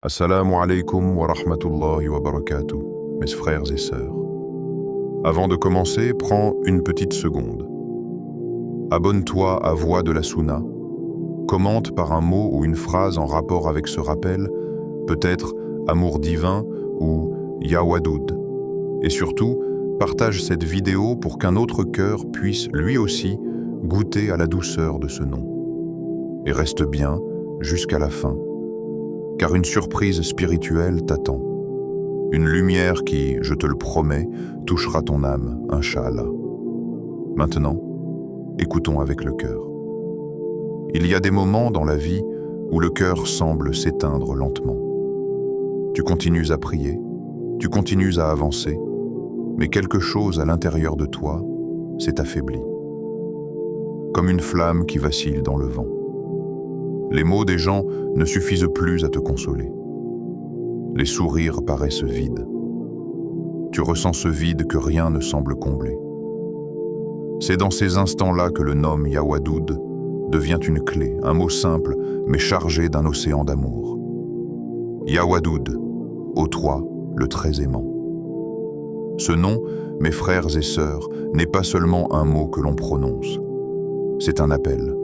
Assalamu alaikum wa rahmatullahi wa barakatuh, mes frères et sœurs. Avant de commencer, prends une petite seconde. Abonne-toi à Voix de la Sunna. Commente par un mot ou une phrase en rapport avec ce rappel, peut-être Amour divin ou Ya Wadoud. Et surtout, partage cette vidéo pour qu'un autre cœur puisse, lui aussi, goûter à la douceur de ce nom. Et reste bien jusqu'à la fin, car une surprise spirituelle t'attend. Une lumière qui, je te le promets, touchera ton âme, Inch'Allah. Maintenant, écoutons avec le cœur. Il y a des moments dans la vie où le cœur semble s'éteindre lentement. Tu continues à prier, tu continues à avancer, mais quelque chose à l'intérieur de toi s'est affaibli. Comme une flamme qui vacille dans le vent. Les mots des gens ne suffisent plus à te consoler. Les sourires paraissent vides. Tu ressens ce vide que rien ne semble combler. C'est dans ces instants-là que le nom Ya Wadoud devient une clé, un mot simple, mais chargé d'un océan d'amour. Ya Wadoud, ô toi, le très aimant. Ce nom, mes frères et sœurs, n'est pas seulement un mot que l'on prononce. C'est un appel.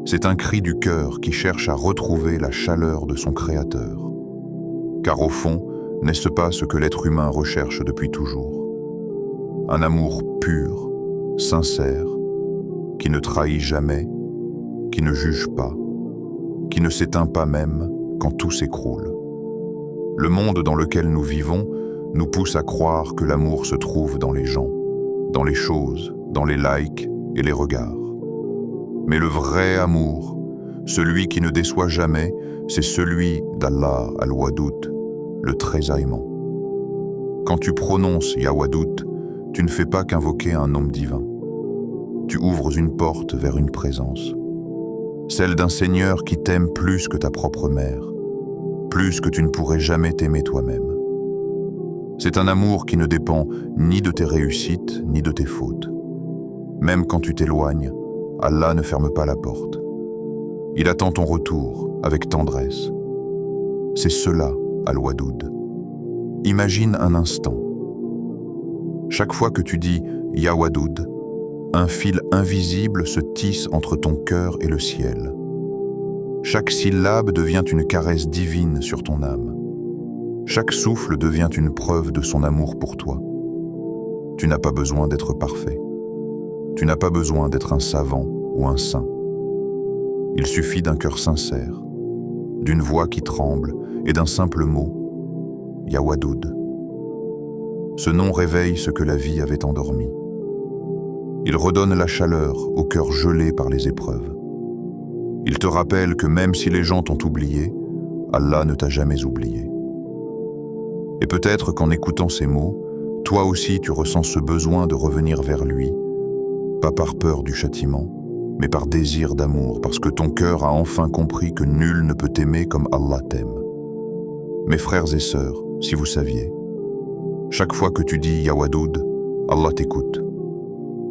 C'est un cri du cœur qui cherche à retrouver la chaleur de son Créateur. Car au fond, n'est-ce pas ce que l'être humain recherche depuis toujours? Un amour pur, sincère, qui ne trahit jamais, qui ne juge pas, qui ne s'éteint pas même quand tout s'écroule. Le monde dans lequel nous vivons nous pousse à croire que l'amour se trouve dans les gens, dans les choses, dans les likes et les regards. Mais le vrai amour, celui qui ne déçoit jamais, c'est celui d'Allah al-Wadoud, le très aimant. Quand tu prononces Ya Wadoud, tu ne fais pas qu'invoquer un nom divin. Tu ouvres une porte vers une présence, celle d'un Seigneur qui t'aime plus que ta propre mère, plus que tu ne pourrais jamais t'aimer toi-même. C'est un amour qui ne dépend ni de tes réussites, ni de tes fautes. Même quand tu t'éloignes, Allah ne ferme pas la porte. Il attend ton retour avec tendresse. C'est cela, Al-Wadoud. Imagine un instant. Chaque fois que tu dis Ya Wadoud, un fil invisible se tisse entre ton cœur et le ciel. Chaque syllabe devient une caresse divine sur ton âme. Chaque souffle devient une preuve de son amour pour toi. Tu n'as pas besoin d'être parfait. Tu n'as pas besoin d'être un savant ou un saint. Il suffit d'un cœur sincère, d'une voix qui tremble et d'un simple mot, Ya Wadoud. Ce nom réveille ce que la vie avait endormi. Il redonne la chaleur au cœur gelé par les épreuves. Il te rappelle que même si les gens t'ont oublié, Allah ne t'a jamais oublié. Et peut-être qu'en écoutant ces mots, toi aussi tu ressens ce besoin de revenir vers lui, pas par peur du châtiment, mais par désir d'amour, parce que ton cœur a enfin compris que nul ne peut t'aimer comme Allah t'aime. Mes frères et sœurs, si vous saviez, chaque fois que tu dis Ya Wadoud, Allah t'écoute.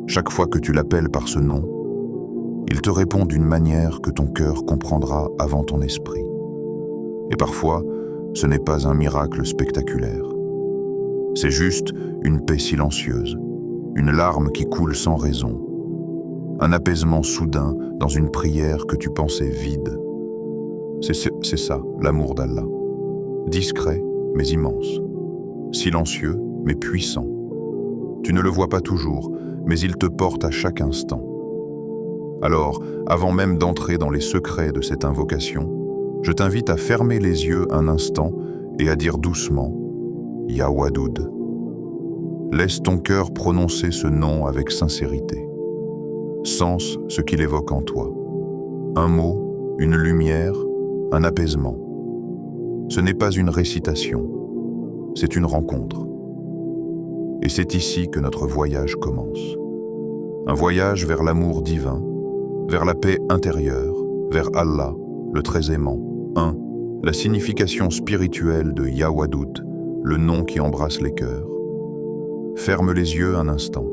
Chaque fois que tu l'appelles par ce nom, il te répond d'une manière que ton cœur comprendra avant ton esprit. Et parfois, ce n'est pas un miracle spectaculaire. C'est juste une paix silencieuse, une larme qui coule sans raison, un apaisement soudain dans une prière que tu pensais vide. C'est ça, l'amour d'Allah. Discret, mais immense. Silencieux, mais puissant. Tu ne le vois pas toujours, mais il te porte à chaque instant. Alors, avant même d'entrer dans les secrets de cette invocation, je t'invite à fermer les yeux un instant et à dire doucement « Ya Wadoud ». Laisse ton cœur prononcer ce nom avec sincérité. Sens ce qu'il évoque en toi. Un mot, une lumière, un apaisement. Ce n'est pas une récitation, c'est une rencontre. Et c'est ici que notre voyage commence. Un voyage vers l'amour divin, vers la paix intérieure, vers Allah, le très aimant. 1. La signification spirituelle de Ya Wadoud, le nom qui embrasse les cœurs. Ferme les yeux un instant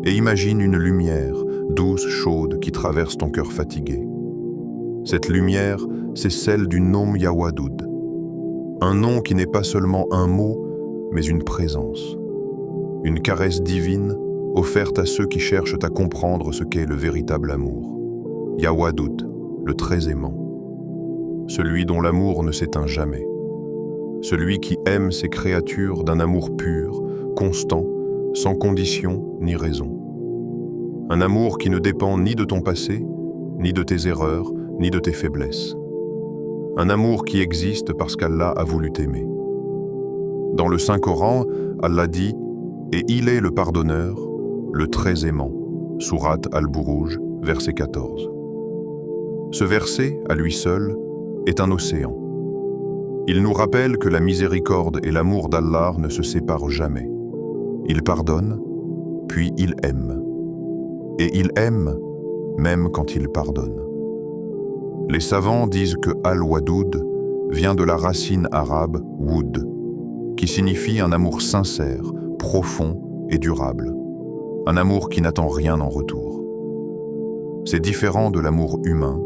et imagine une lumière douce, chaude, qui traverse ton cœur fatigué. Cette lumière, c'est celle du nom Ya Wadoud. Un nom qui n'est pas seulement un mot, mais une présence. Une caresse divine offerte à ceux qui cherchent à comprendre ce qu'est le véritable amour. Ya Wadud, le très aimant. Celui dont l'amour ne s'éteint jamais. Celui qui aime ses créatures d'un amour pur, constant, sans condition ni raison. Un amour qui ne dépend ni de ton passé, ni de tes erreurs, ni de tes faiblesses. Un amour qui existe parce qu'Allah a voulu t'aimer. Dans le Saint-Coran, Allah dit « Et il est le pardonneur, le très aimant » Sourate Al-Buruj, verset 14. Ce verset, à lui seul, est un océan. Il nous rappelle que la miséricorde et l'amour d'Allah ne se séparent jamais. Il pardonne, puis il aime. Et il aime, même quand il pardonne. Les savants disent que Al-Wadud vient de la racine arabe « woud », qui signifie un amour sincère, profond et durable. Un amour qui n'attend rien en retour. C'est différent de l'amour humain,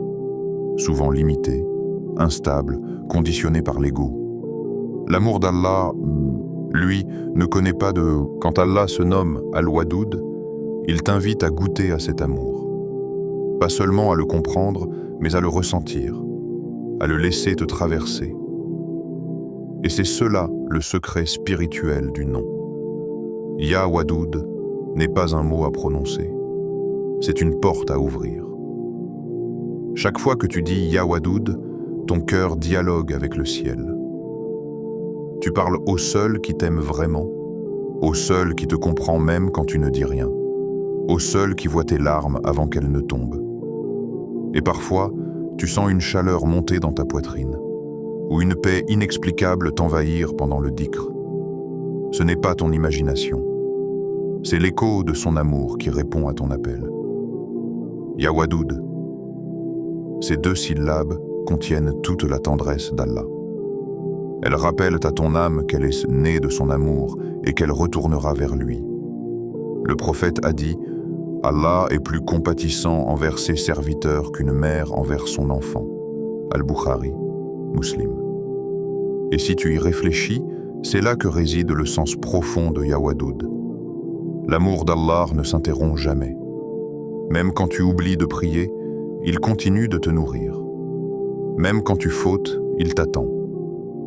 souvent limité, instable, conditionné par l'ego. L'amour d'Allah, lui, ne connaît pas de... Quand Allah se nomme Al-Wadud, il t'invite à goûter à cet amour. Pas seulement à le comprendre, mais à le ressentir, à le laisser te traverser. Et c'est cela le secret spirituel du nom. Ya Wadud n'est pas un mot à prononcer, c'est une porte à ouvrir. Chaque fois que tu dis Ya Wadud, ton cœur dialogue avec le ciel. Tu parles au seul qui t'aime vraiment, au seul qui te comprend même quand tu ne dis rien, au seul qui voit tes larmes avant qu'elles ne tombent. Et parfois, tu sens une chaleur monter dans ta poitrine, ou une paix inexplicable t'envahir pendant le dhikr. Ce n'est pas ton imagination, c'est l'écho de son amour qui répond à ton appel. Ya Wadud. Ces 2 syllabes contiennent toute la tendresse d'Allah. Elles rappellent à ton âme qu'elle est née de son amour et qu'elle retournera vers lui. Le prophète a dit « Allah est plus compatissant envers ses serviteurs qu'une mère envers son enfant. » Al-Bukhari, Muslim. Et si tu y réfléchis, c'est là que réside le sens profond de Ya Wadud. L'amour d'Allah ne s'interrompt jamais. Même quand tu oublies de prier, il continue de te nourrir. Même quand tu fautes, il t'attend.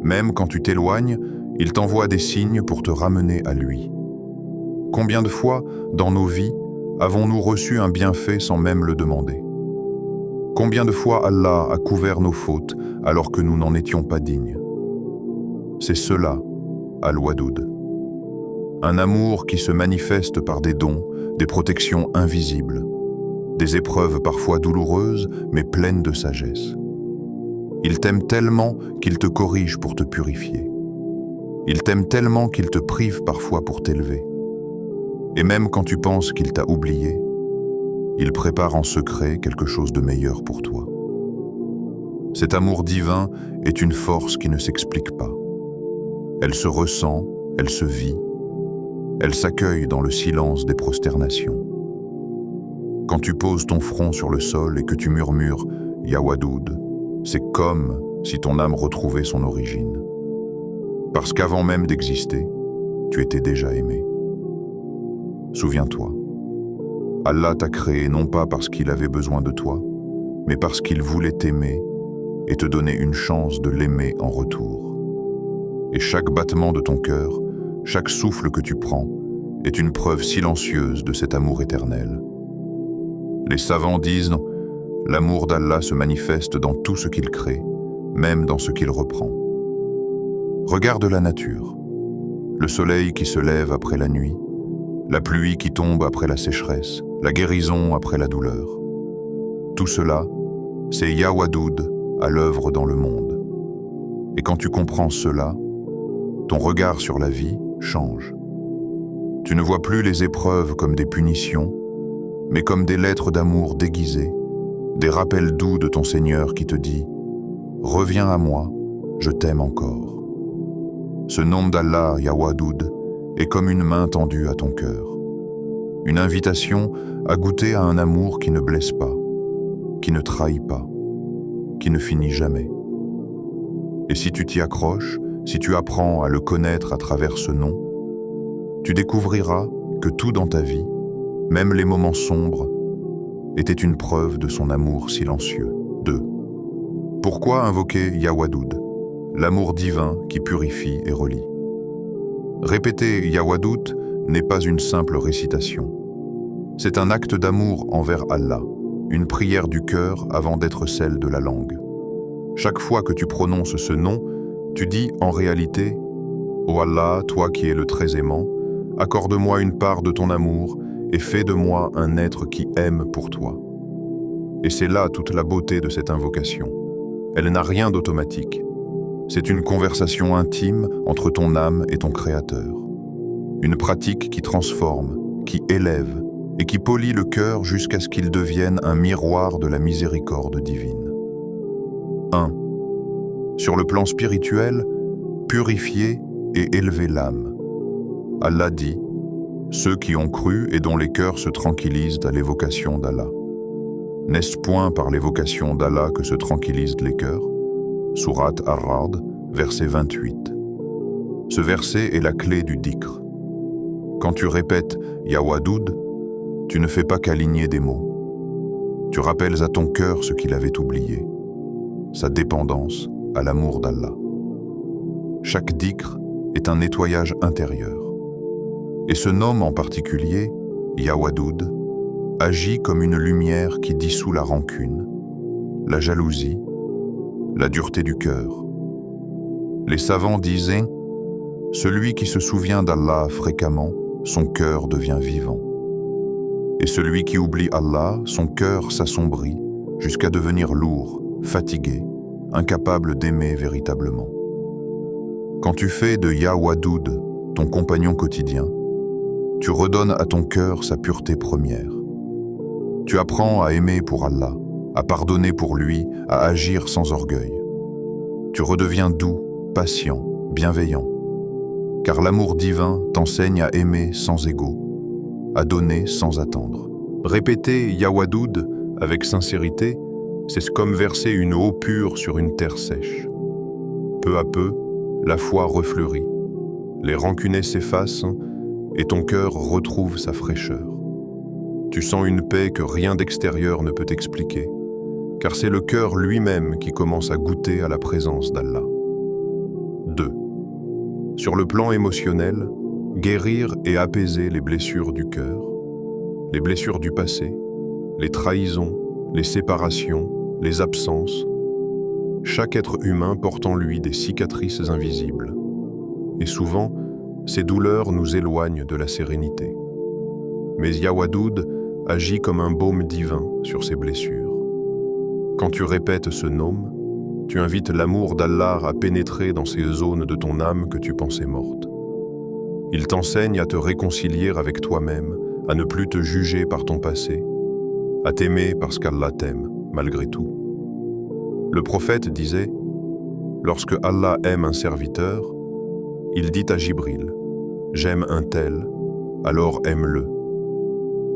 Même quand tu t'éloignes, il t'envoie des signes pour te ramener à lui. Combien de fois, dans nos vies, avons-nous reçu un bienfait sans même le demander? Combien de fois Allah a couvert nos fautes alors que nous n'en étions pas dignes? C'est cela, Al-Wadud. Un amour qui se manifeste par des dons, des protections invisibles, des épreuves parfois douloureuses mais pleines de sagesse. Il t'aime tellement qu'il te corrige pour te purifier. Il t'aime tellement qu'il te prive parfois pour t'élever. Et même quand tu penses qu'il t'a oublié, il prépare en secret quelque chose de meilleur pour toi. Cet amour divin est une force qui ne s'explique pas. Elle se ressent, elle se vit, elle s'accueille dans le silence des prosternations. Quand tu poses ton front sur le sol et que tu murmures « Ya Wadud », c'est comme si ton âme retrouvait son origine. Parce qu'avant même d'exister, tu étais déjà aimé. Souviens-toi, Allah t'a créé non pas parce qu'il avait besoin de toi, mais parce qu'il voulait t'aimer et te donner une chance de l'aimer en retour. Et chaque battement de ton cœur, chaque souffle que tu prends, est une preuve silencieuse de cet amour éternel. Les savants disent « L'amour d'Allah se manifeste dans tout ce qu'il crée, même dans ce qu'il reprend. » Regarde la nature, le soleil qui se lève après la nuit, la pluie qui tombe après la sécheresse, la guérison après la douleur. Tout cela, c'est Ya Wadud à l'œuvre dans le monde. Et quand tu comprends cela, ton regard sur la vie change. Tu ne vois plus les épreuves comme des punitions, mais comme des lettres d'amour déguisées, des rappels doux de ton Seigneur qui te dit « Reviens à moi, je t'aime encore ». Ce nom d'Allah, Ya Wadud, est comme une main tendue à ton cœur. Une invitation à goûter à un amour qui ne blesse pas, qui ne trahit pas, qui ne finit jamais. Et si tu t'y accroches, Si tu apprends à le connaître à travers ce nom, tu découvriras que tout dans ta vie, même les moments sombres, était une preuve de son amour silencieux. 2. Pourquoi invoquer Ya Wadoud, l'amour divin qui purifie et relie? Répéter Ya Wadoud n'est pas une simple récitation. C'est un acte d'amour envers Allah, une prière du cœur avant d'être celle de la langue. Chaque fois que tu prononces ce nom, tu dis en réalité « Ô Allah, toi qui es le très aimant, accorde-moi une part de ton amour et fais de moi un être qui aime pour toi. » Et c'est là toute la beauté de cette invocation. Elle n'a rien d'automatique. C'est une conversation intime entre ton âme et ton Créateur. Une pratique qui transforme, qui élève et qui polit le cœur jusqu'à ce qu'il devienne un miroir de la miséricorde divine. 1. Sur le plan spirituel, purifier et élever l'âme. Allah dit « Ceux qui ont cru et dont les cœurs se tranquillisent à l'évocation d'Allah. » N'est-ce point par l'évocation d'Allah que se tranquillisent les cœurs? Sourate Ar-Ra'd, verset 28. Ce verset est la clé du dhikr. Quand tu répètes « Ya Wadoud », tu ne fais pas qu'aligner des mots. Tu rappelles à ton cœur ce qu'il avait oublié, sa dépendance à l'amour d'Allah. Chaque dhikr est un nettoyage intérieur. Et ce nom en particulier, Ya Wadoud, agit comme une lumière qui dissout la rancune, la jalousie, la dureté du cœur. Les savants disaient « Celui qui se souvient d'Allah fréquemment, son cœur devient vivant. Et celui qui oublie Allah, son cœur s'assombrit jusqu'à devenir lourd, fatigué, incapable d'aimer véritablement. » Quand tu fais de Ya Wadoud ton compagnon quotidien, tu redonnes à ton cœur sa pureté première. Tu apprends à aimer pour Allah, à pardonner pour lui, à agir sans orgueil. Tu redeviens doux, patient, bienveillant, car l'amour divin t'enseigne à aimer sans ego, à donner sans attendre. Répéter Ya Wadoud avec sincérité, c'est comme verser une eau pure sur une terre sèche. Peu à peu, la foi refleurit, les rancunés s'effacent et ton cœur retrouve sa fraîcheur. Tu sens une paix que rien d'extérieur ne peut expliquer, car c'est le cœur lui-même qui commence à goûter à la présence d'Allah. 2. Sur le plan émotionnel, guérir et apaiser les blessures du cœur, les blessures du passé, les trahisons, les séparations, les absences. Chaque être humain porte en lui des cicatrices invisibles. Et souvent, ces douleurs nous éloignent de la sérénité. Mais Ya Wadoud agit comme un baume divin sur ces blessures. Quand tu répètes ce nom, tu invites l'amour d'Allah à pénétrer dans ces zones de ton âme que tu pensais mortes. Il t'enseigne à te réconcilier avec toi-même, à ne plus te juger par ton passé, à t'aimer parce qu'Allah t'aime, malgré tout. Le prophète disait « Lorsque Allah aime un serviteur, il dit à Jibril « J'aime un tel, alors aime-le. »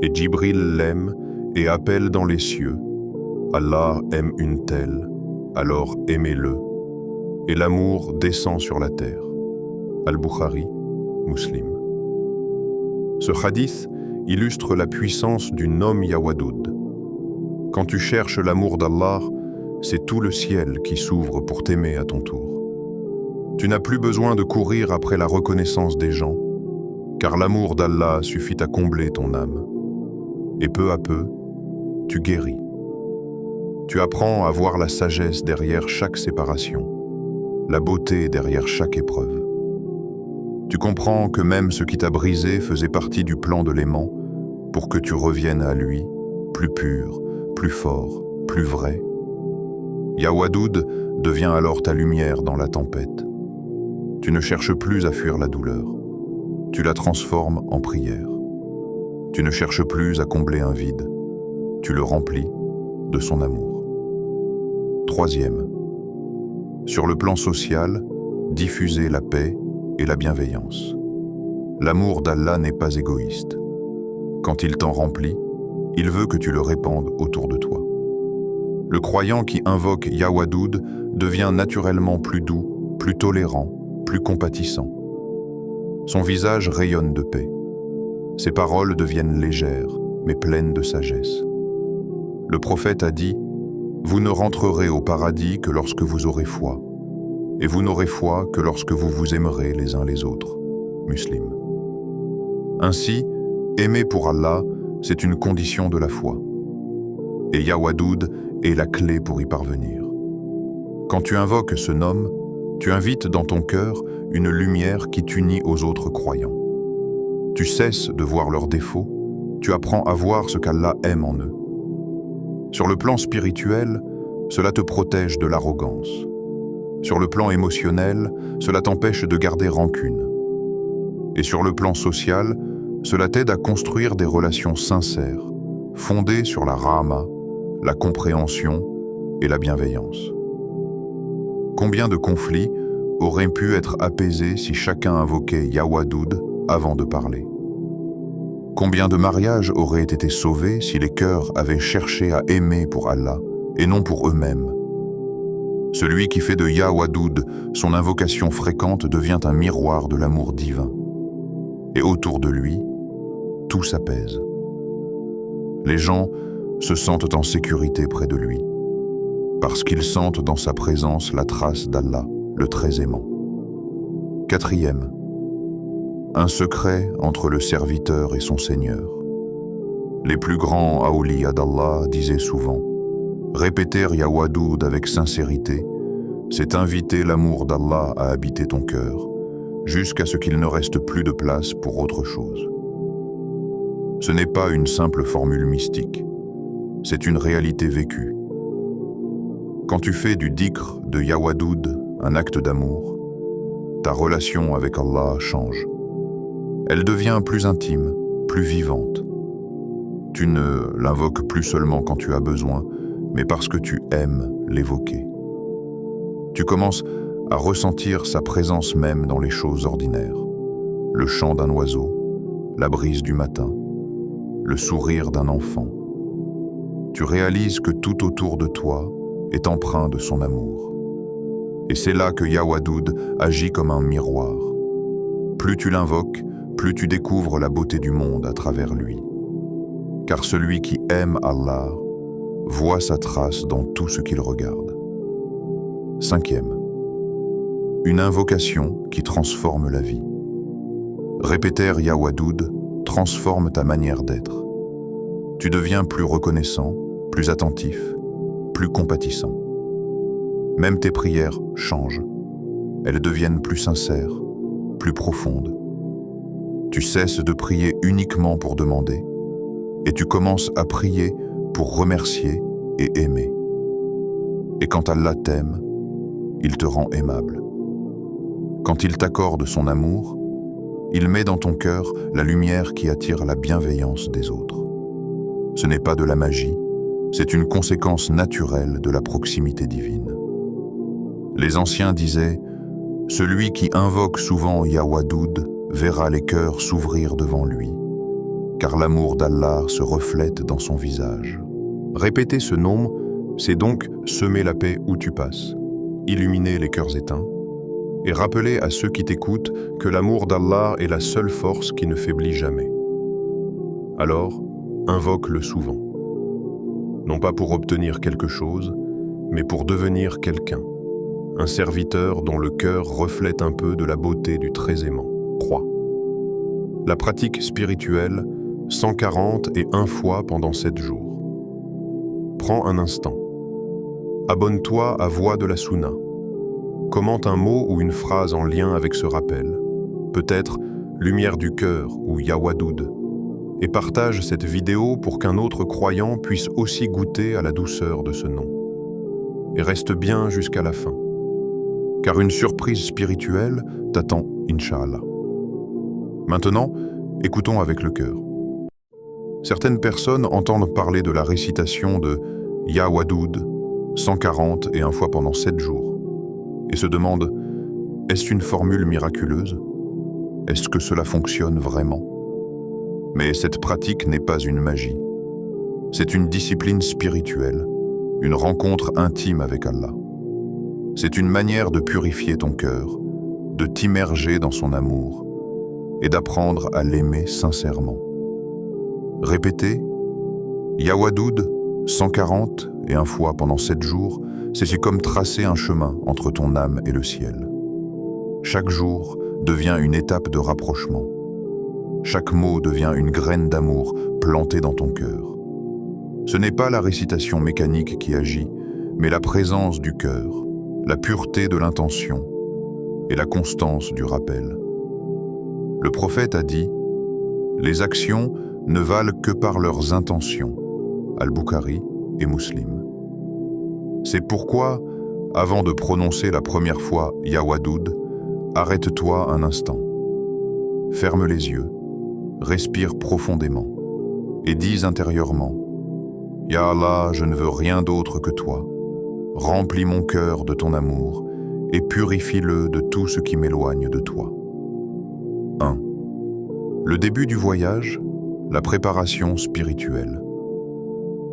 Et Jibril l'aime et appelle dans les cieux « Allah aime une telle, alors aimez-le. » Et l'amour descend sur la terre. Al-Bukhari, Muslim. Ce hadith illustre la puissance du nom Ya Wadoud. Quand tu cherches l'amour d'Allah, c'est tout le ciel qui s'ouvre pour t'aimer à ton tour. Tu n'as plus besoin de courir après la reconnaissance des gens, car l'amour d'Allah suffit à combler ton âme. Et peu à peu, tu guéris. Tu apprends à voir la sagesse derrière chaque séparation, la beauté derrière chaque épreuve. Tu comprends que même ce qui t'a brisé faisait partie du plan de l'aimant pour que tu reviennes à lui, plus pur, plus fort, plus vrai. Ya Wadoud devient alors ta lumière dans la tempête. Tu ne cherches plus à fuir la douleur. Tu la transformes en prière. Tu ne cherches plus à combler un vide. Tu le remplis de son amour. 3e. Sur le plan social, diffuser la paix et la bienveillance. L'amour d'Allah n'est pas égoïste. Quand il t'en remplit, il veut que tu le répandes autour de toi. Le croyant qui invoque Ya Wadoud devient naturellement plus doux, plus tolérant, plus compatissant. Son visage rayonne de paix. Ses paroles deviennent légères, mais pleines de sagesse. Le prophète a dit « Vous ne rentrerez au paradis que lorsque vous aurez foi, et vous n'aurez foi que lorsque vous vous aimerez les uns les autres. » Muslim. Ainsi, aimer pour Allah, c'est une condition de la foi. Et Ya Wadoud est la clé pour y parvenir. Quand tu invoques ce nom, tu invites dans ton cœur une lumière qui t'unit aux autres croyants. Tu cesses de voir leurs défauts, tu apprends à voir ce qu'Allah aime en eux. Sur le plan spirituel, cela te protège de l'arrogance. Sur le plan émotionnel, cela t'empêche de garder rancune. Et sur le plan social, cela t'aide à construire des relations sincères, fondées sur la rahma, la compréhension et la bienveillance. Combien de conflits auraient pu être apaisés si chacun invoquait Ya Wadoud avant de parler? Combien de mariages auraient été sauvés si les cœurs avaient cherché à aimer pour Allah et non pour eux-mêmes? Celui qui fait de Ya Wadoud son invocation fréquente devient un miroir de l'amour divin. Et autour de lui, tout s'apaise. Les gens se sentent en sécurité près de lui, parce qu'ils sentent dans sa présence la trace d'Allah, le très aimant. Quatrième, un secret entre le serviteur et son Seigneur. Les plus grands awliya d'Allah disaient souvent « Répéter Ya Wadoud avec sincérité, c'est inviter l'amour d'Allah à habiter ton cœur, jusqu'à ce qu'il ne reste plus de place pour autre chose. » Ce n'est pas une simple formule mystique, c'est une réalité vécue. Quand tu fais du dhikr de Ya Wadoud un acte d'amour, ta relation avec Allah change. Elle devient plus intime, plus vivante. Tu ne l'invoques plus seulement quand tu as besoin, mais parce que tu aimes l'évoquer. Tu commences à ressentir sa présence même dans les choses ordinaires. Le chant d'un oiseau, la brise du matin, le sourire d'un enfant. Tu réalises que tout autour de toi est empreint de son amour. Et c'est là que Ya Wadoud agit comme un miroir. Plus tu l'invoques, plus tu découvres la beauté du monde à travers lui. Car celui qui aime Allah voit sa trace dans tout ce qu'il regarde. Cinquième, une invocation qui transforme la vie. Répéter Ya Wadoud transforme ta manière d'être. Tu deviens plus reconnaissant, plus attentif, plus compatissant. Même tes prières changent. Elles deviennent plus sincères, plus profondes. Tu cesses de prier uniquement pour demander, et tu commences à prier pour remercier et aimer. Et quand Allah t'aime, il te rend aimable. Quand il t'accorde son amour, il met dans ton cœur la lumière qui attire la bienveillance des autres. Ce n'est pas de la magie, c'est une conséquence naturelle de la proximité divine. Les anciens disaient « Celui qui invoque souvent Ya Wadoud verra les cœurs s'ouvrir devant lui, car l'amour d'Allah se reflète dans son visage. » Répéter ce nom, c'est donc semer la paix où tu passes, illuminer les cœurs éteints, et rappeler à ceux qui t'écoutent que l'amour d'Allah est la seule force qui ne faiblit jamais. Alors, invoque-le souvent. Non pas pour obtenir quelque chose, mais pour devenir quelqu'un, un serviteur dont le cœur reflète un peu de la beauté du très aimant. 3. La pratique spirituelle, 141 fois pendant 7 jours. Prends un instant. Abonne-toi à Voix de la Sunna. Commente un mot ou une phrase en lien avec ce rappel, peut-être Lumière du cœur ou Ya Wadoud, et partage cette vidéo pour qu'un autre croyant puisse aussi goûter à la douceur de ce nom. Et reste bien jusqu'à la fin, car une surprise spirituelle t'attend, Inch'Allah. Maintenant, écoutons avec le cœur. Certaines personnes entendent parler de la récitation de Ya Wadoud 141 fois pendant 7 jours et se demandent « Est-ce une formule miraculeuse? Est-ce que cela fonctionne vraiment ?» Mais cette pratique n'est pas une magie. C'est une discipline spirituelle, une rencontre intime avec Allah. C'est une manière de purifier ton cœur, de t'immerger dans son amour et d'apprendre à l'aimer sincèrement. Répétez Ya Wadoud 141 fois pendant 7 jours, c'est comme tracer un chemin entre ton âme et le ciel. Chaque jour devient une étape de rapprochement. Chaque mot devient une graine d'amour plantée dans ton cœur. Ce n'est pas la récitation mécanique qui agit, mais la présence du cœur, la pureté de l'intention et la constance du rappel. Le prophète a dit « Les actions ne valent que par leurs intentions » Al-Bukhari et Muslim. C'est pourquoi, avant de prononcer la première fois « Ya Wadoud », arrête-toi un instant. Ferme les yeux, respire profondément et dis intérieurement « Ya Allah, je ne veux rien d'autre que toi. Remplis mon cœur de ton amour et purifie-le de tout ce qui m'éloigne de toi. » 1. Le début du voyage, la préparation spirituelle.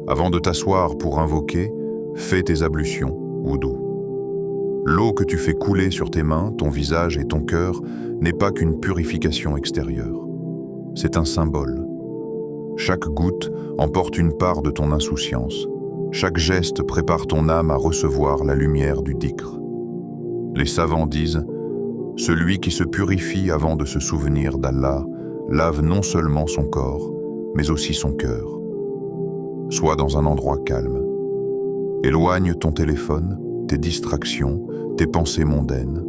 Avant de t'asseoir pour invoquer, fais tes ablutions, wudu. L'eau que tu fais couler sur tes mains, ton visage et ton cœur n'est pas qu'une purification extérieure. C'est un symbole. Chaque goutte emporte une part de ton insouciance. Chaque geste prépare ton âme à recevoir la lumière du dhikr. Les savants disent « Celui qui se purifie avant de se souvenir d'Allah lave non seulement son corps, mais aussi son cœur. » Sois dans un endroit calme. Éloigne ton téléphone, tes distractions, tes pensées mondaines.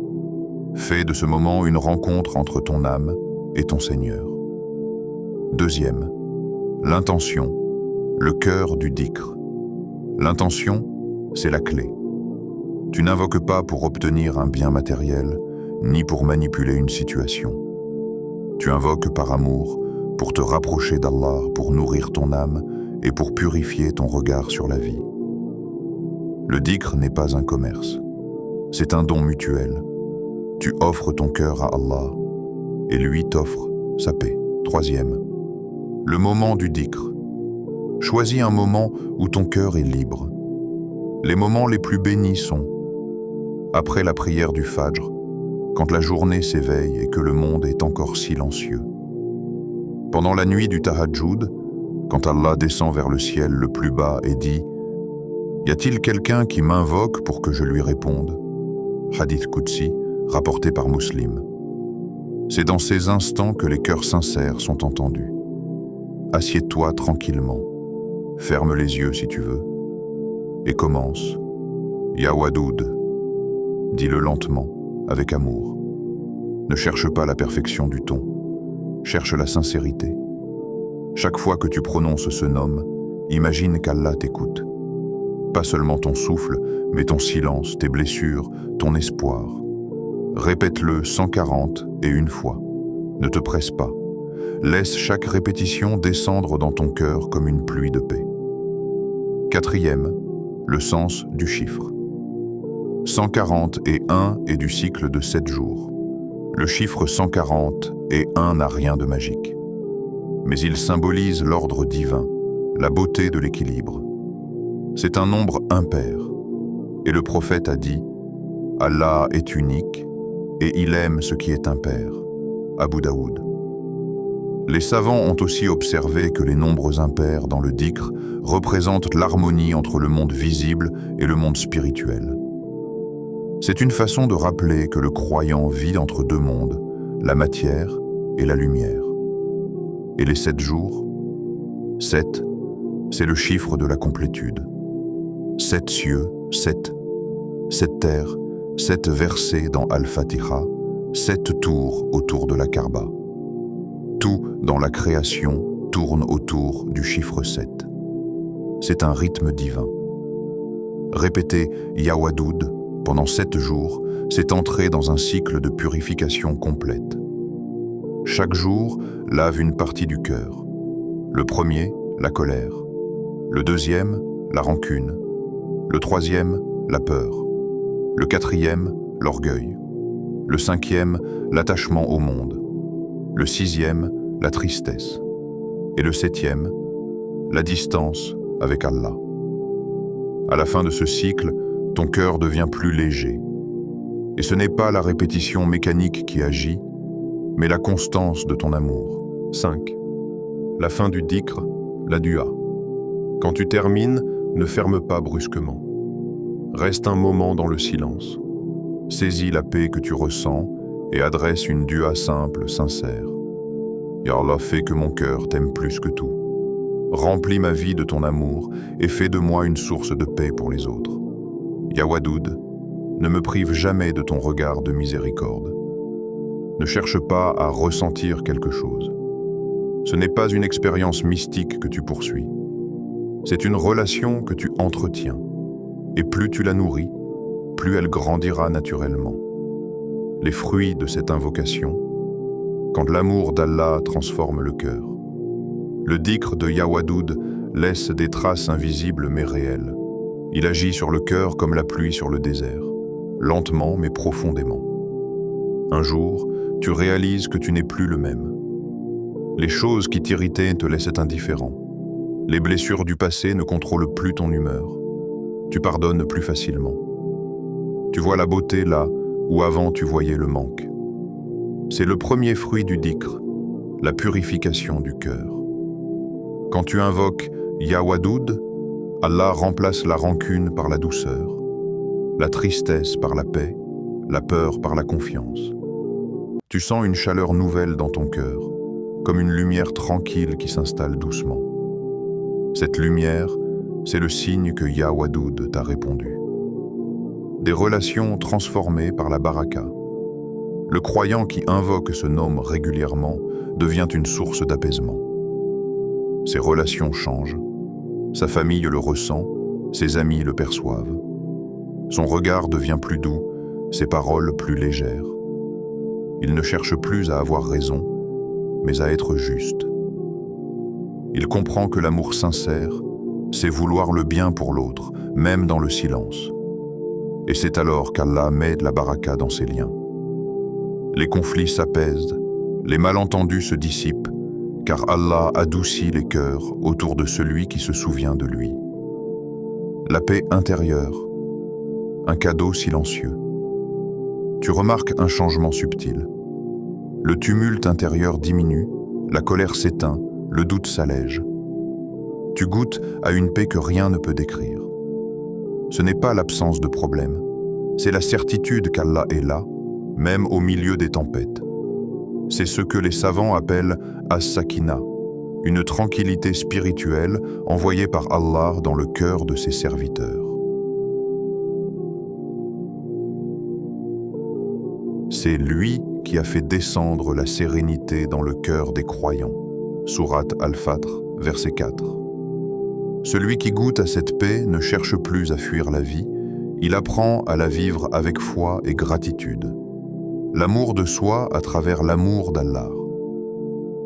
Fais de ce moment une rencontre entre ton âme et ton Seigneur. 2. L'intention, le cœur du dhikr. L'intention, c'est la clé. Tu n'invoques pas pour obtenir un bien matériel, ni pour manipuler une situation. Tu invoques par amour, pour te rapprocher d'Allah, pour nourrir ton âme et pour purifier ton regard sur la vie. Le dhikr n'est pas un commerce, c'est un don mutuel. Tu offres ton cœur à Allah et lui t'offre sa paix. 3. Le moment du dhikr. Choisis un moment où ton cœur est libre. Les moments les plus bénis sont après la prière du Fajr, quand la journée s'éveille et que le monde est encore silencieux. Pendant la nuit du Tahajjud, quand Allah descend vers le ciel le plus bas et dit « Y a-t-il quelqu'un qui m'invoque pour que je lui réponde ?» Hadith Qudsi, rapporté par Muslim. C'est dans ces instants que les cœurs sincères sont entendus. Assieds-toi tranquillement. Ferme les yeux si tu veux. Et commence. Ya Wadoud. Dis-le lentement, avec amour. Ne cherche pas la perfection du ton. Cherche la sincérité. Chaque fois que tu prononces ce nom, imagine qu'Allah t'écoute. Pas seulement ton souffle, mais ton silence, tes blessures, ton espoir. Répète-le 141 fois. Ne te presse pas. Laisse chaque répétition descendre dans ton cœur comme une pluie de paix. 4. Le sens du chiffre. 141 est du cycle de 7 jours. Le chiffre 141 n'a rien de magique. Mais il symbolise l'ordre divin, la beauté de l'équilibre. C'est un nombre impair. Et le prophète a dit « Allah est unique et il aime ce qui est impair. » Abu Daoud. Les savants ont aussi observé que les nombres impairs dans le dhikr représentent l'harmonie entre le monde visible et le monde spirituel. C'est une façon de rappeler que le croyant vit entre deux mondes, la matière et la lumière. Et les 7 jours 7, c'est le chiffre de la complétude. 7 cieux, 7 terres, 7 versets dans Al-Fatiha, 7 tours autour de la Kaaba. Tout dans la création tourne autour du chiffre 7. C'est un rythme divin. Répéter Ya Wadoud pendant 7 jours, c'est entrer dans un cycle de purification complète. Chaque jour lave une partie du cœur. Le premier, la colère. Le deuxième, la rancune. Le troisième, la peur. Le quatrième, l'orgueil. Le cinquième, l'attachement au monde. Le sixième, la tristesse. Et le septième, la distance avec Allah. À la fin de ce cycle, ton cœur devient plus léger. Et ce n'est pas la répétition mécanique qui agit, mais la constance de ton amour. 5. La fin du dhikr, la dua. Quand tu termines, ne ferme pas brusquement. Reste un moment dans le silence. Saisis la paix que tu ressens et adresse une dua simple, sincère. Ya Allah, fais que mon cœur t'aime plus que tout. Remplis ma vie de ton amour et fais de moi une source de paix pour les autres. Ya Wadoud, ne me prive jamais de ton regard de miséricorde. Ne cherche pas à ressentir quelque chose. Ce n'est pas une expérience mystique que tu poursuis. C'est une relation que tu entretiens. Et plus tu la nourris, plus elle grandira naturellement. Les fruits de cette invocation, quand l'amour d'Allah transforme le cœur. Le dhikr de Ya Wadoud laisse des traces invisibles mais réelles. Il agit sur le cœur comme la pluie sur le désert, lentement mais profondément. Un jour, tu réalises que tu n'es plus le même. Les choses qui t'irritaient te laissent indifférent. Les blessures du passé ne contrôlent plus ton humeur. Tu pardonnes plus facilement. Tu vois la beauté là où avant tu voyais le manque. C'est le premier fruit du dhikr, la purification du cœur. Quand tu invoques Ya Wadoud, Allah remplace la rancune par la douceur, la tristesse par la paix, la peur par la confiance. Tu sens une chaleur nouvelle dans ton cœur, comme une lumière tranquille qui s'installe doucement. Cette lumière, c'est le signe que Ya Wadoud t'a répondu. Des relations transformées par la baraka. Le croyant qui invoque ce nom régulièrement devient une source d'apaisement. Ses relations changent, sa famille le ressent, ses amis le perçoivent. Son regard devient plus doux, ses paroles plus légères. Il ne cherche plus à avoir raison, mais à être juste. Il comprend que l'amour sincère, c'est vouloir le bien pour l'autre, même dans le silence. Et c'est alors qu'Allah met de la baraka dans ses liens. Les conflits s'apaisent, les malentendus se dissipent, car Allah adoucit les cœurs autour de celui qui se souvient de lui. La paix intérieure, un cadeau silencieux. Tu remarques un changement subtil. Le tumulte intérieur diminue, la colère s'éteint, le doute s'allège. Tu goûtes à une paix que rien ne peut décrire. Ce n'est pas l'absence de problème, c'est la certitude qu'Allah est là, même au milieu des tempêtes. C'est ce que les savants appellent as-sakina, une tranquillité spirituelle envoyée par Allah dans le cœur de ses serviteurs. C'est lui qui a fait descendre la sérénité dans le cœur des croyants. Sourate Al-Fatr, verset 4. Celui qui goûte à cette paix ne cherche plus à fuir la vie, il apprend à la vivre avec foi et gratitude. L'amour de soi à travers l'amour d'Allah.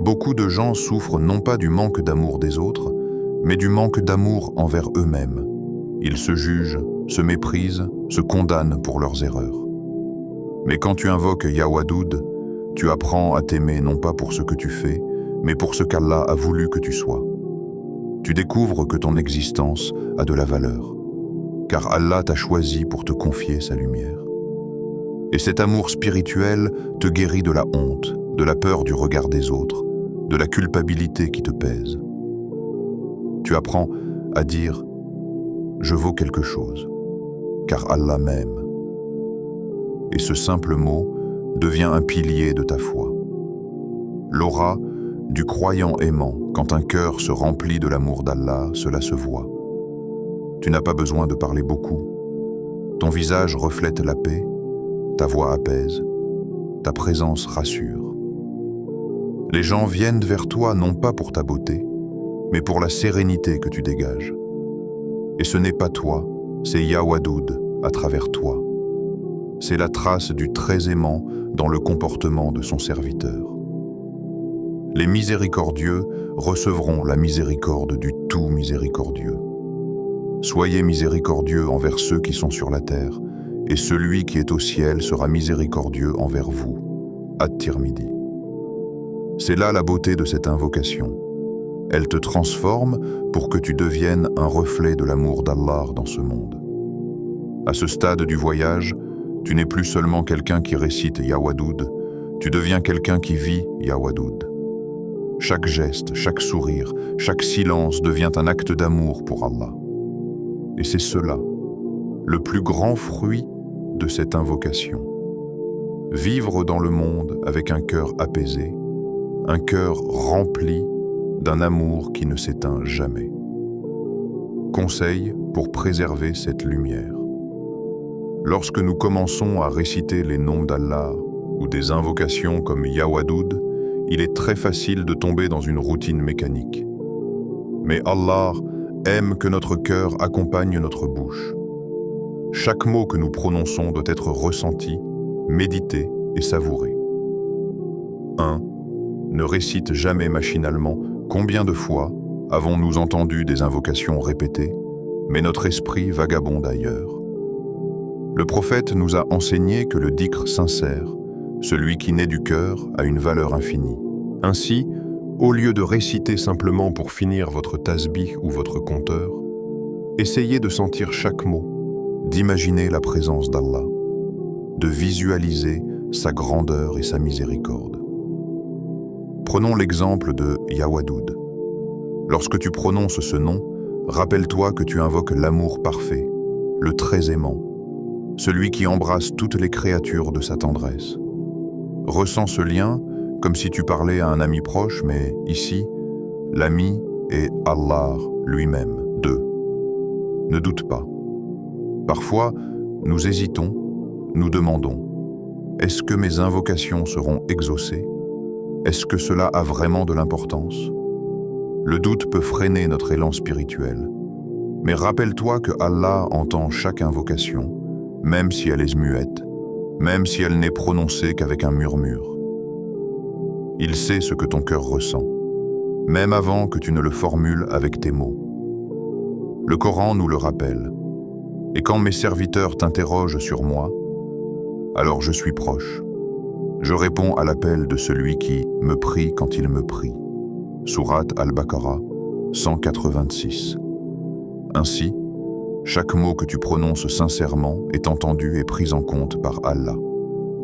Beaucoup de gens souffrent non pas du manque d'amour des autres, mais du manque d'amour envers eux-mêmes. Ils se jugent, se méprisent, se condamnent pour leurs erreurs. Mais quand tu invoques Ya Wadoud, tu apprends à t'aimer non pas pour ce que tu fais, mais pour ce qu'Allah a voulu que tu sois. Tu découvres que ton existence a de la valeur, car Allah t'a choisi pour te confier sa lumière. Et cet amour spirituel te guérit de la honte, de la peur du regard des autres, de la culpabilité qui te pèse. Tu apprends à dire « Je vaux quelque chose, car Allah m'aime ». Et ce simple mot devient un pilier de ta foi. L'aura du croyant aimant, quand un cœur se remplit de l'amour d'Allah, cela se voit. Tu n'as pas besoin de parler beaucoup. Ton visage reflète la paix, ta voix apaise, ta présence rassure. Les gens viennent vers toi non pas pour ta beauté, mais pour la sérénité que tu dégages. Et ce n'est pas toi, c'est Ya Wadoud à travers toi. C'est la trace du très aimant dans le comportement de son serviteur. Les miséricordieux recevront la miséricorde du tout miséricordieux. Soyez miséricordieux envers ceux qui sont sur la terre, et celui qui est au ciel sera miséricordieux envers vous. At-Tirmidhi. C'est là la beauté de cette invocation. Elle te transforme pour que tu deviennes un reflet de l'amour d'Allah dans ce monde. À ce stade du voyage, Tu n'es plus seulement quelqu'un qui récite Ya Wadoud, tu deviens quelqu'un qui vit Ya Wadoud. Chaque geste, chaque sourire, chaque silence devient un acte d'amour pour Allah. Et c'est cela, le plus grand fruit de cette invocation. Vivre dans le monde avec un cœur apaisé, un cœur rempli d'un amour qui ne s'éteint jamais. Conseil pour préserver cette lumière. Lorsque nous commençons à réciter les noms d'Allah ou des invocations comme Ya Wadoud, il est très facile de tomber dans une routine mécanique. Mais Allah aime que notre cœur accompagne notre bouche. Chaque mot que nous prononçons doit être ressenti, médité et savouré. 1. Ne récite jamais machinalement. Combien de fois avons-nous entendu des invocations répétées, mais notre esprit vagabonde ailleurs? Le prophète nous a enseigné que le dhikr sincère, celui qui naît du cœur, a une valeur infinie. Ainsi, au lieu de réciter simplement pour finir votre tasbih ou votre compteur, essayez de sentir chaque mot, d'imaginer la présence d'Allah, de visualiser sa grandeur et sa miséricorde. Prenons l'exemple de Ya Wadoud. Lorsque tu prononces ce nom, rappelle-toi que tu invoques l'amour parfait, le très aimant, celui qui embrasse toutes les créatures de sa tendresse. Ressens ce lien comme si tu parlais à un ami proche, mais ici, l'ami est Allah lui-même. 2. Ne doute pas. Parfois, nous hésitons, nous demandons, est-ce que mes invocations seront exaucées? Est-ce que cela a vraiment de l'importance? Le doute peut freiner notre élan spirituel. Mais rappelle-toi que Allah entend chaque invocation, même si elle est muette, même si elle n'est prononcée qu'avec un murmure. Il sait ce que ton cœur ressent, même avant que tu ne le formules avec tes mots. Le Coran nous le rappelle. Et quand mes serviteurs t'interrogent sur moi, alors je suis proche. Je réponds à l'appel de celui qui me prie quand il me prie. Sourate Al-Baqarah 186. Ainsi, chaque mot que tu prononces sincèrement est entendu et pris en compte par Allah,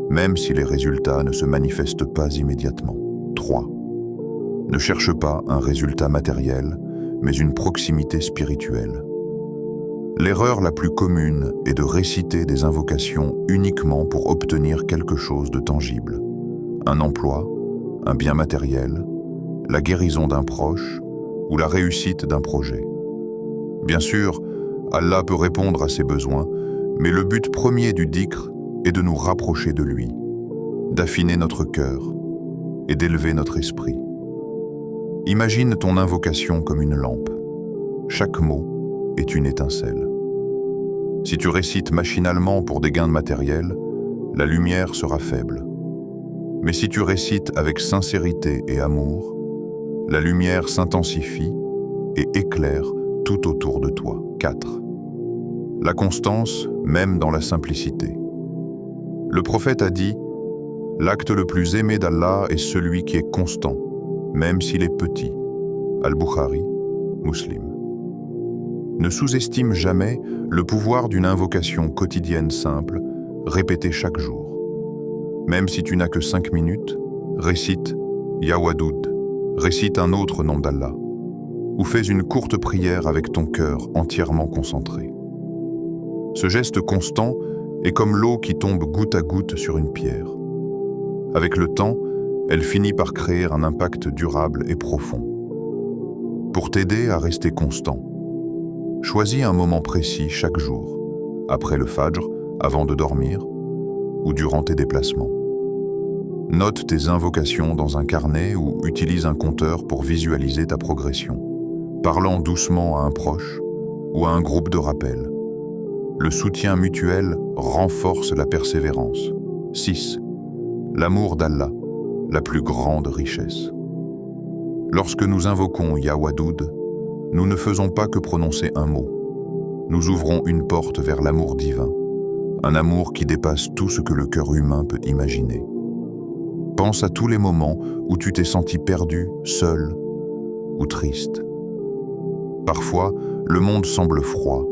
même si les résultats ne se manifestent pas immédiatement. 3. Ne cherche pas un résultat matériel, mais une proximité spirituelle. L'erreur la plus commune est de réciter des invocations uniquement pour obtenir quelque chose de tangible. Un emploi, un bien matériel, la guérison d'un proche ou la réussite d'un projet. Bien sûr, Allah peut répondre à ses besoins, mais le but premier du dhikr est de nous rapprocher de lui, d'affiner notre cœur et d'élever notre esprit. Imagine ton invocation comme une lampe. Chaque mot est une étincelle. Si tu récites machinalement pour des gains matériels, la lumière sera faible. Mais si tu récites avec sincérité et amour, la lumière s'intensifie et éclaire tout autour de toi. 4. La constance, même dans la simplicité. Le prophète a dit « L'acte le plus aimé d'Allah est celui qui est constant, même s'il est petit. » Al-Bukhari, Muslim. Ne sous-estime jamais le pouvoir d'une invocation quotidienne simple, répétée chaque jour. Même si tu n'as que 5 minutes, récite Ya Wadoud, récite un autre nom d'Allah, ou fais une courte prière avec ton cœur entièrement concentré. Ce geste constant est comme l'eau qui tombe goutte à goutte sur une pierre. Avec le temps, elle finit par créer un impact durable et profond. Pour t'aider à rester constant, choisis un moment précis chaque jour, après le Fajr, avant de dormir, ou durant tes déplacements. Note tes invocations dans un carnet ou utilise un compteur pour visualiser ta progression, parlant doucement à un proche ou à un groupe de rappel. Le soutien mutuel renforce la persévérance. 6. L'amour d'Allah, la plus grande richesse. Lorsque nous invoquons Ya Wadoud, nous ne faisons pas que prononcer un mot. Nous ouvrons une porte vers l'amour divin, un amour qui dépasse tout ce que le cœur humain peut imaginer. Pense à tous les moments où tu t'es senti perdu, seul ou triste. Parfois, le monde semble froid.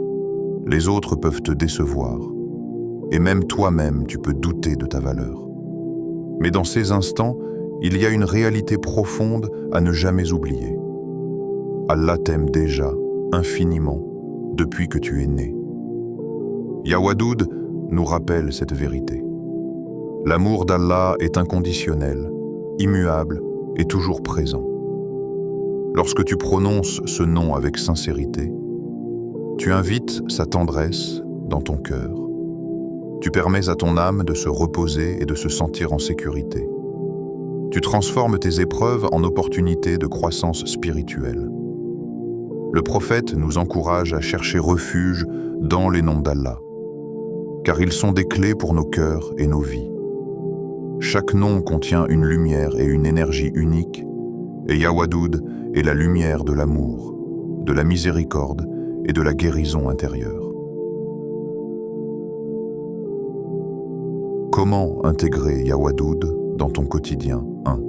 Les autres peuvent te décevoir. et même toi-même tu peux douter de ta valeur. Mais dans ces instants, il y a une réalité profonde à ne jamais oublier. Allah t'aime déjà, infiniment, depuis que tu es né. Ya Wadoud nous rappelle cette vérité. L'amour d'Allah est inconditionnel, immuable et toujours présent. Lorsque tu prononces ce nom avec sincérité, tu invites sa tendresse dans ton cœur. Tu permets à ton âme de se reposer et de se sentir en sécurité. Tu transformes tes épreuves en opportunités de croissance spirituelle. Le prophète nous encourage à chercher refuge dans les noms d'Allah, car ils sont des clés pour nos cœurs et nos vies. Chaque nom contient une lumière et une énergie unique, et Ya Wadoud est la lumière de l'amour, de la miséricorde et de la guérison intérieure. Comment intégrer Ya Wadoud dans ton quotidien 1.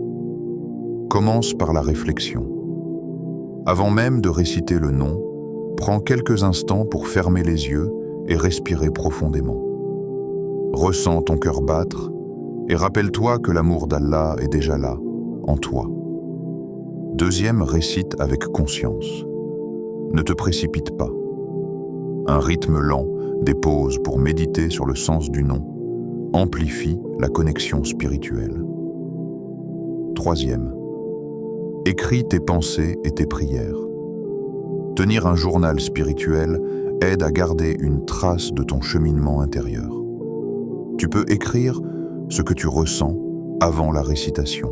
Commence par la réflexion. Avant même de réciter le nom, prends quelques instants pour fermer les yeux et respirer profondément. Ressens ton cœur battre et rappelle-toi que l'amour d'Allah est déjà là, en toi. Deuxième, récite avec conscience. Ne te précipite pas. Un rythme lent, des pauses pour méditer sur le sens du nom, amplifie la connexion spirituelle. Troisième, écris tes pensées et tes prières. Tenir un journal spirituel aide à garder une trace de ton cheminement intérieur. Tu peux écrire ce que tu ressens avant la récitation,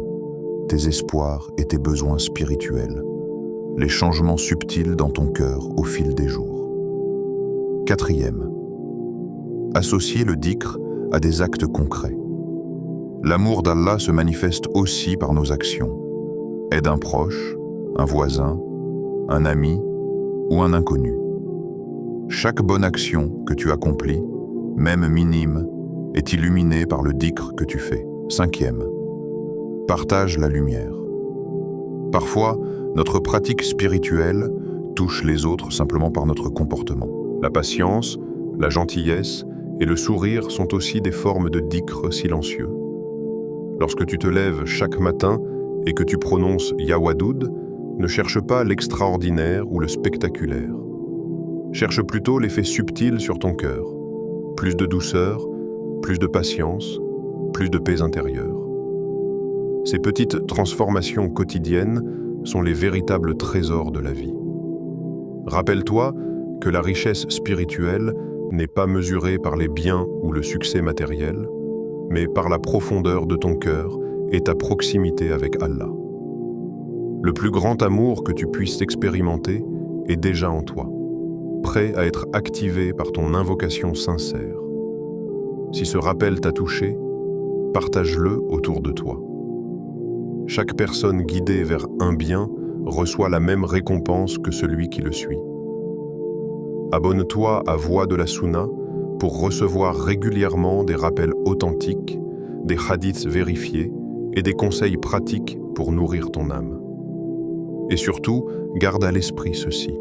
tes espoirs et tes besoins spirituels, les changements subtils dans ton cœur au fil des jours. Quatrième, associer le dhikr à des actes concrets. L'amour d'Allah se manifeste aussi par nos actions. Aide un proche, un voisin, un ami ou un inconnu. Chaque bonne action que tu accomplis, même minime, est illuminée par le dhikr que tu fais. Cinquième, partage la lumière. Parfois, notre pratique spirituelle touche les autres simplement par notre comportement. La patience, la gentillesse et le sourire sont aussi des formes de dhikr silencieux. Lorsque tu te lèves chaque matin et que tu prononces Ya Wadoud, ne cherche pas l'extraordinaire ou le spectaculaire. Cherche plutôt l'effet subtil sur ton cœur. Plus de douceur, plus de patience, plus de paix intérieure. Ces petites transformations quotidiennes sont les véritables trésors de la vie. Rappelle-toi que la richesse spirituelle n'est pas mesurée par les biens ou le succès matériel, mais par la profondeur de ton cœur et ta proximité avec Allah. Le plus grand amour que tu puisses expérimenter est déjà en toi, prêt à être activé par ton invocation sincère. Si ce rappel t'a touché, partage-le autour de toi. Chaque personne guidée vers un bien reçoit la même récompense que celui qui le suit. Abonne-toi à Voix de la Sunna pour recevoir régulièrement des rappels authentiques, des hadiths vérifiés et des conseils pratiques pour nourrir ton âme. Et surtout, garde à l'esprit ceci.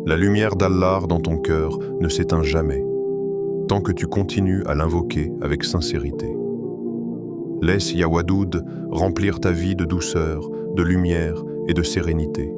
La lumière d'Allah dans ton cœur ne s'éteint jamais, tant que tu continues à l'invoquer avec sincérité. Laisse Ya Wadoud remplir ta vie de douceur, de lumière et de sérénité.